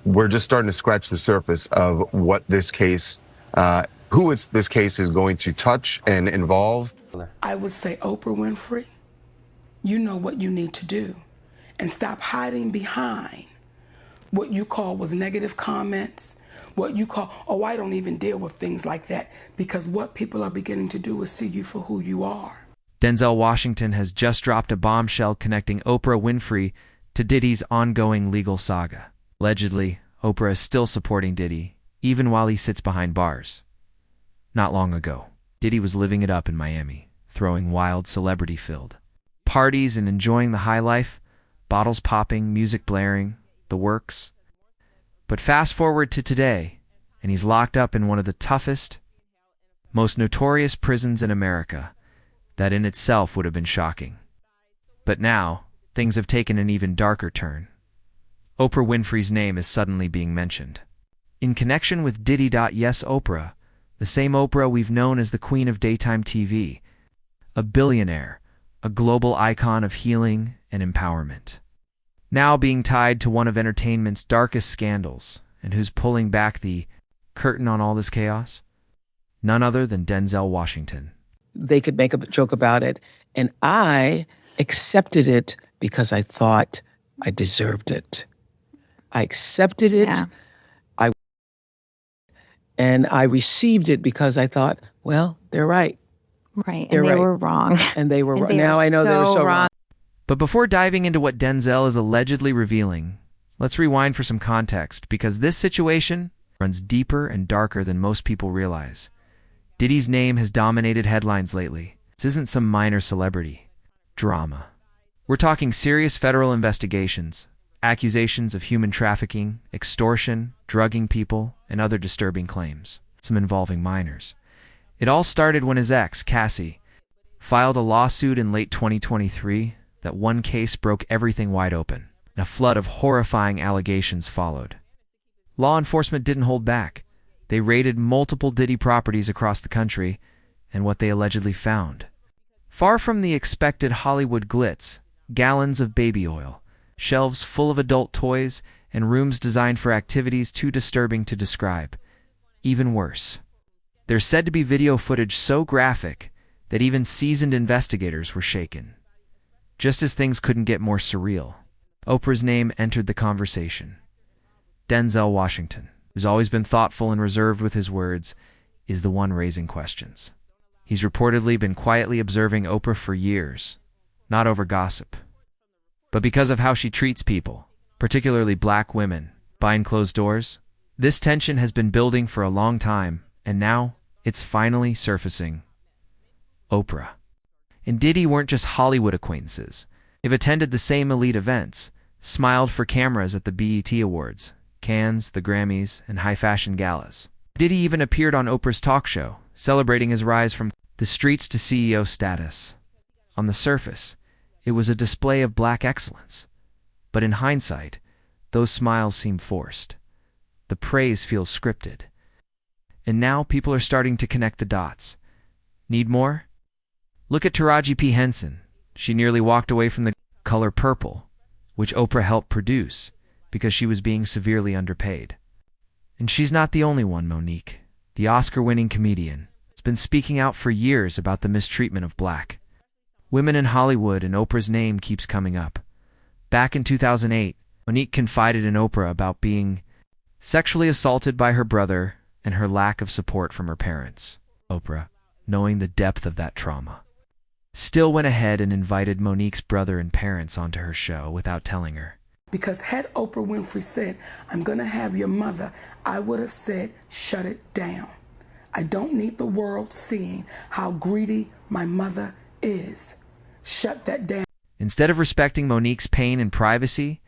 we're just starting to scratch the surface of what this case, this case is going to touch and involve. I would say, Oprah Winfrey, you know what you need to do, and stop hiding behind what you call was negative comments, what you call, oh, I don't even deal with things like that, because what people are beginning to do is see you for who you are. Denzel Washington has just dropped a bombshell connecting Oprah Winfrey to Diddy's ongoing legal saga. Allegedly, Oprah is still supporting Diddy, even while he sits behind bars. Not long ago, Diddy was living it up in Miami, throwing wild, celebrity-filled parties and enjoying the high life, bottles popping, music blaring, the works. But fast forward to today, and he's locked up in one of the toughest, most notorious prisons in America. That in itself would have been shocking. But now, things have taken an even darker turn. Oprah Winfrey's name is suddenly being mentioned. In connection with Diddy. Yes, Oprah, the same Oprah we've known as the queen of daytime TV, a billionaire, a global icon of healing and empowerment. Now being tied to one of entertainment's darkest scandals, and who's pulling back the curtain on all this chaos? None other than Denzel Washington. They could make a joke about it, and I accepted it because I thought I deserved it. I accepted it. Yeah. And I received it because I thought, well, they're right. Right, They're and they right. were wrong. And they were And wrong. they Now were I know they were so wrong. But before diving into what Denzel is allegedly revealing, let's rewind for some context, because this situation runs deeper and darker than most people realize. Diddy's name has dominated headlines lately. This isn't some minor celebrity drama. We're talking serious federal investigations, accusations of human trafficking, extortion, drugging people, and other disturbing claims, some involving minors. It all started when his ex, Cassie, filed a lawsuit in late 2023. That one case broke everything wide open, and a flood of horrifying allegations followed. Law enforcement didn't hold back. They raided multiple Diddy properties across the country, and what they allegedly found. Far from the expected Hollywood glitz, gallons of baby oil, shelves full of adult toys, and rooms designed for activities too disturbing to describe. Even worse, there's said to be video footage so graphic that even seasoned investigators were shaken. Just as things couldn't get more surreal, Oprah's name entered the conversation. Denzel Washington, who's always been thoughtful and reserved with his words, is the one raising questions. He's reportedly been quietly observing Oprah for years, not over gossip, but because of how she treats people, particularly black women, behind closed doors. This tension has been building for a long time, and now it's finally surfacing. Oprah and Diddy weren't just Hollywood acquaintances. They've attended the same elite events, smiled for cameras at the BET Awards, Cannes, the Grammys, and high-fashion galas. Diddy even appeared on Oprah's talk show, celebrating his rise from the streets to CEO status. On the surface, it was a display of black excellence. But in hindsight, those smiles seem forced. The praise feels scripted. And now people are starting to connect the dots. Need more? Look at Taraji P. Henson. She nearly walked away from the color purple, which Oprah helped produce, because she was being severely underpaid. And she's not the only one. Monique, the Oscar-winning comedian, has been speaking out for years about the mistreatment of black women in Hollywood, and Oprah's name keeps coming up. Back in 2008, Monique confided in Oprah about being sexually assaulted by her brother and her lack of support from her parents. Oprah, knowing the depth of that trauma, still went ahead and invited Monique's brother and parents onto her show without telling her. Because had Oprah Winfrey said, I'm going to have your mother, I would have said, shut it down. I don't need the world seeing how greedy my mother is. Shut that down. Instead of respecting Monique's pain and privacy,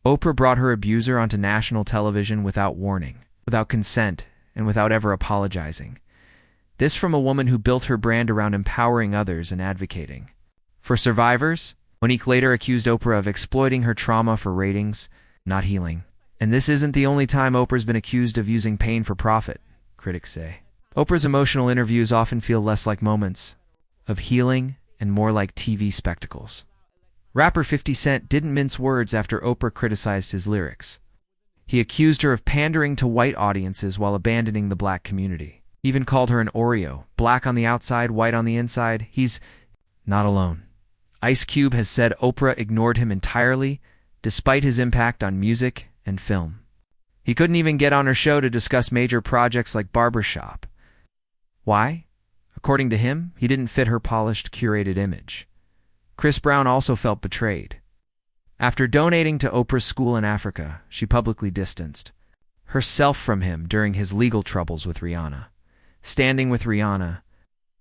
Oprah brought her abuser onto national television without warning, without consent, and without ever apologizing. This from a woman who built her brand around empowering others and advocating for survivors. Monique later accused Oprah of exploiting her trauma for ratings, not healing. And this isn't the only time Oprah's been accused of using pain for profit, critics say. Oprah's emotional interviews often feel less like moments of healing and more like TV spectacles. Rapper 50 Cent didn't mince words after Oprah criticized his lyrics. He accused her of pandering to white audiences while abandoning the black community. He even called her an Oreo, black on the outside, white on the inside. He's not alone. Ice Cube has said Oprah ignored him entirely, despite his impact on music and film. He couldn't even get on her show to discuss major projects like Barbershop. Why? According to him, he didn't fit her polished, curated image. Chris Brown also felt betrayed. After donating to Oprah's school in Africa, she publicly distanced herself from him during his legal troubles with Rihanna, standing with Rihanna,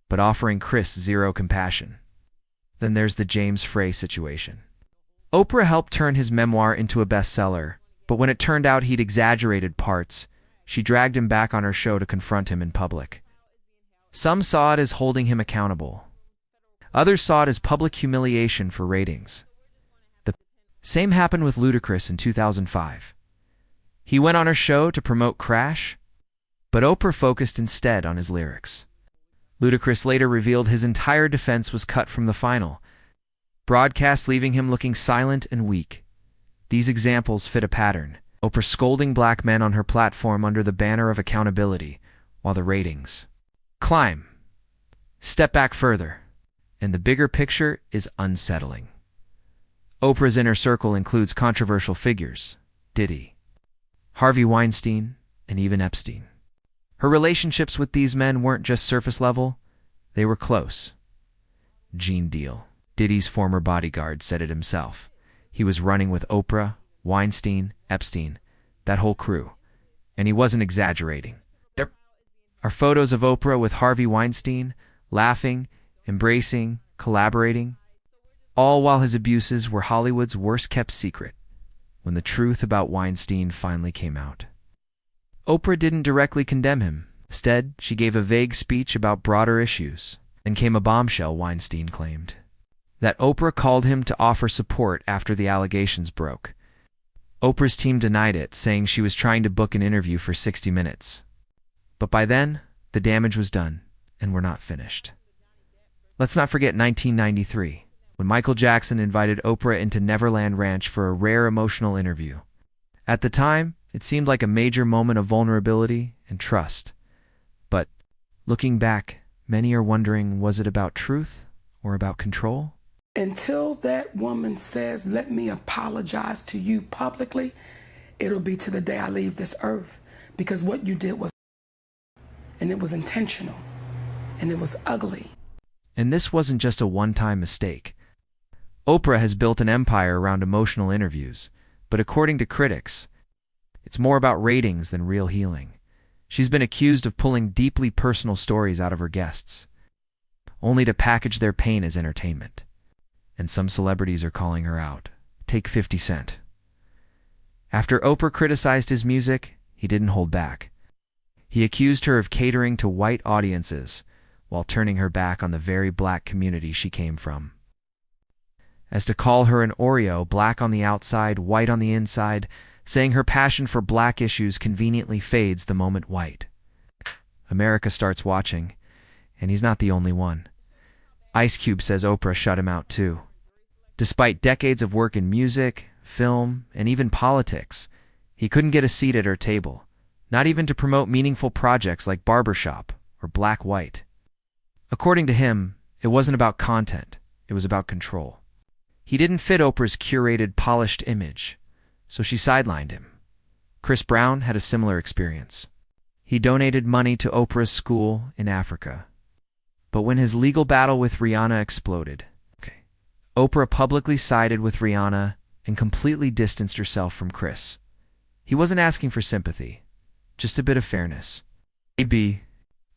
but offering Chris zero compassion. Then there's the James Frey situation. Oprah helped turn his memoir into a bestseller, but when it turned out he'd exaggerated parts, she dragged him back on her show to confront him in public. Some saw it as holding him accountable. Others saw it as public humiliation for ratings. The same happened with Ludacris in 2005. He went on her show to promote Crash, but Oprah focused instead on his lyrics. Ludacris later revealed his entire defense was cut from the final broadcast, leaving him looking silent and weak. These examples fit a pattern. Oprah scolding black men on her platform under the banner of accountability, while the ratings climb. Step back further, and the bigger picture is unsettling. Oprah's inner circle includes controversial figures, Diddy, Harvey Weinstein, and even Epstein. Her relationships with these men weren't just surface level, they were close. Gene Deal, Diddy's former bodyguard, said it himself. He was running with Oprah, Weinstein, Epstein, that whole crew. And he wasn't exaggerating. There are photos of Oprah with Harvey Weinstein, laughing, embracing, collaborating, all while his abuses were Hollywood's worst-kept secret. When the truth about Weinstein finally came out, Oprah didn't directly condemn him. Instead, she gave a vague speech about broader issues. Then came a bombshell, Weinstein claimed that Oprah called him to offer support after the allegations broke. Oprah's team denied it, saying she was trying to book an interview for 60 Minutes. But by then, the damage was done, and we're not finished. Let's not forget 1993, when Michael Jackson invited Oprah into Neverland Ranch for a rare emotional interview. At the time, it seemed like a major moment of vulnerability and trust. But looking back, many are wondering, was it about truth or about control? Until that woman says, let me apologize to you publicly, it'll be to the day I leave this earth. Because what you did was, and it was intentional, and it was ugly. And this wasn't just a one-time mistake. Oprah has built an empire around emotional interviews, but according to critics, it's more about ratings than real healing. She's been accused of pulling deeply personal stories out of her guests, only to package their pain as entertainment. And some celebrities are calling her out. Take 50 Cent. After Oprah criticized his music, he didn't hold back. He accused her of catering to white audiences while turning her back on the very black community she came from. As to call her an Oreo, black on the outside, white on the inside, saying her passion for black issues conveniently fades the moment white. America starts watching, and he's not the only one. Ice Cube says Oprah shut him out too. Despite decades of work in music, film, and even politics, he couldn't get a seat at her table, not even to promote meaningful projects like Barbershop or Black White. According to him, it wasn't about content, it was about control. He didn't fit Oprah's curated, polished image, so she sidelined him. Chris Brown had a similar experience. He donated money to Oprah's school in Africa. But when his legal battle with Rihanna exploded, Oprah publicly sided with Rihanna and completely distanced herself from Chris. He wasn't asking for sympathy, just a bit of fairness. Maybe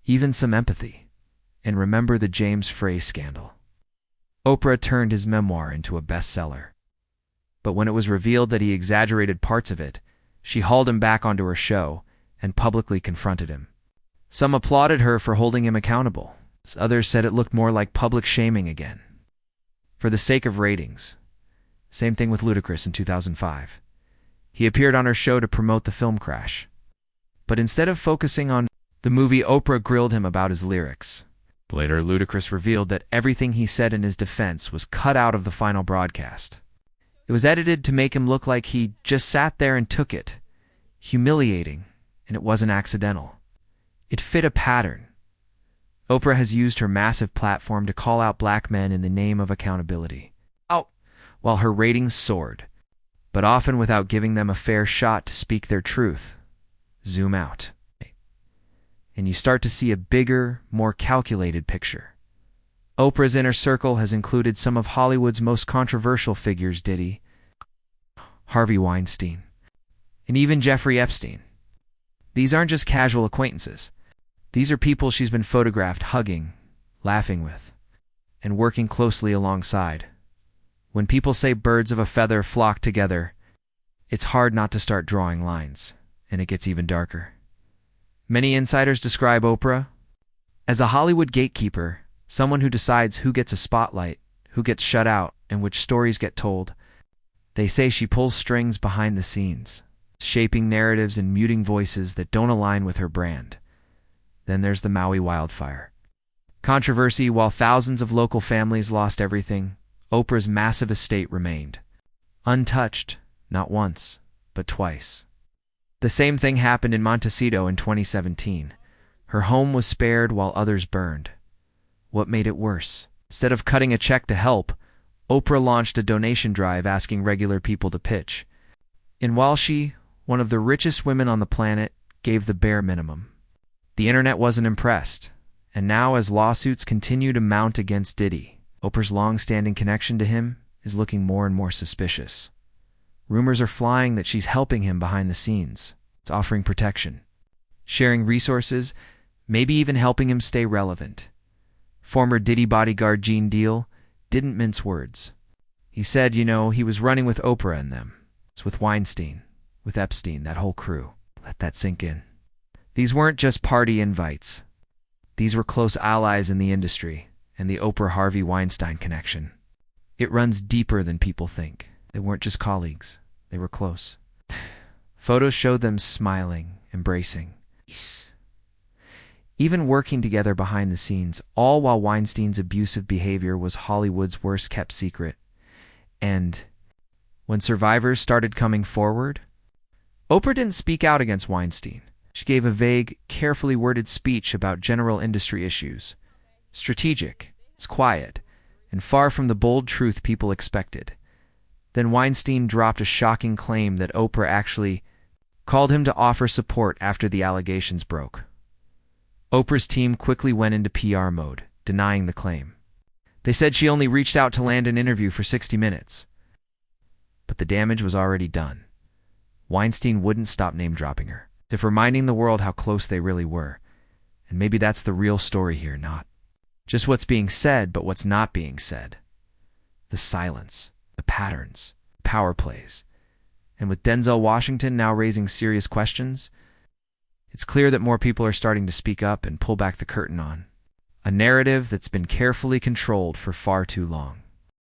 even some empathy. And remember the James Frey scandal. Oprah turned his memoir into a bestseller. But when it was revealed that he exaggerated parts of it, she hauled him back onto her show and publicly confronted him. Some applauded her for holding him accountable. Others said it looked more like public shaming again. For the sake of ratings. Same thing with Ludacris in 2005. He appeared on her show to promote the film Crash. But instead of focusing on the movie, Oprah grilled him about his lyrics. Later, Ludacris revealed that everything he said in his defense was cut out of the final broadcast. It was edited to make him look like he just sat there and took it, humiliating, and it wasn't accidental. It fit a pattern. Oprah has used her massive platform to call out black men in the name of accountability. While her ratings soared, but often without giving them a fair shot to speak their truth. Zoom out, and you start to see a bigger, more calculated picture. Oprah's inner circle has included some of Hollywood's most controversial figures: Diddy, Harvey Weinstein, and even Jeffrey Epstein. These aren't just casual acquaintances. These are people she's been photographed hugging, laughing with, and working closely alongside. When people say birds of a feather flock together, it's hard not to start drawing lines, and it gets even darker. Many insiders describe Oprah as a Hollywood gatekeeper, someone who decides who gets a spotlight, who gets shut out, and which stories get told. They say she pulls strings behind the scenes, shaping narratives and muting voices that don't align with her brand. Then there's the Maui wildfire. Controversy: while thousands of local families lost everything, Oprah's massive estate remained untouched, not once, but twice. The same thing happened in Montecito in 2017. Her home was spared while others burned. What made it worse? Instead of cutting a check to help, Oprah launched a donation drive asking regular people to pitch. And while she, one of the richest women on the planet, gave the bare minimum, the internet wasn't impressed. And now, as lawsuits continue to mount against Diddy, Oprah's long-standing connection to him is looking more and more suspicious. Rumors are flying that she's helping him behind the scenes. It's offering protection, sharing resources, maybe even helping him stay relevant. Former Diddy bodyguard Gene Deal didn't mince words. He said, he was running with Oprah and them. It's with Weinstein, with Epstein, that whole crew. Let that sink in. These weren't just party invites. These were close allies in the industry, and the Oprah-Harvey Weinstein connection. It runs deeper than people think. They weren't just colleagues. They were close. Photos showed them smiling, embracing, even working together behind the scenes, all while Weinstein's abusive behavior was Hollywood's worst-kept secret. And when survivors started coming forward, Oprah didn't speak out against Weinstein. She gave a vague, carefully worded speech about general industry issues. Strategic, it's quiet, and far from the bold truth people expected. Then Weinstein dropped a shocking claim that Oprah actually called him to offer support after the allegations broke. Oprah's team quickly went into PR mode, denying the claim. They said she only reached out to land an interview for 60 minutes. But the damage was already done. Weinstein wouldn't stop name-dropping her, as if reminding the world how close they really were. And maybe that's the real story here, not just what's being said, but what's not being said. The silence, the patterns, power plays. And with Denzel Washington now raising serious questions, it's clear that more people are starting to speak up and pull back the curtain on a narrative that's been carefully controlled for far too long.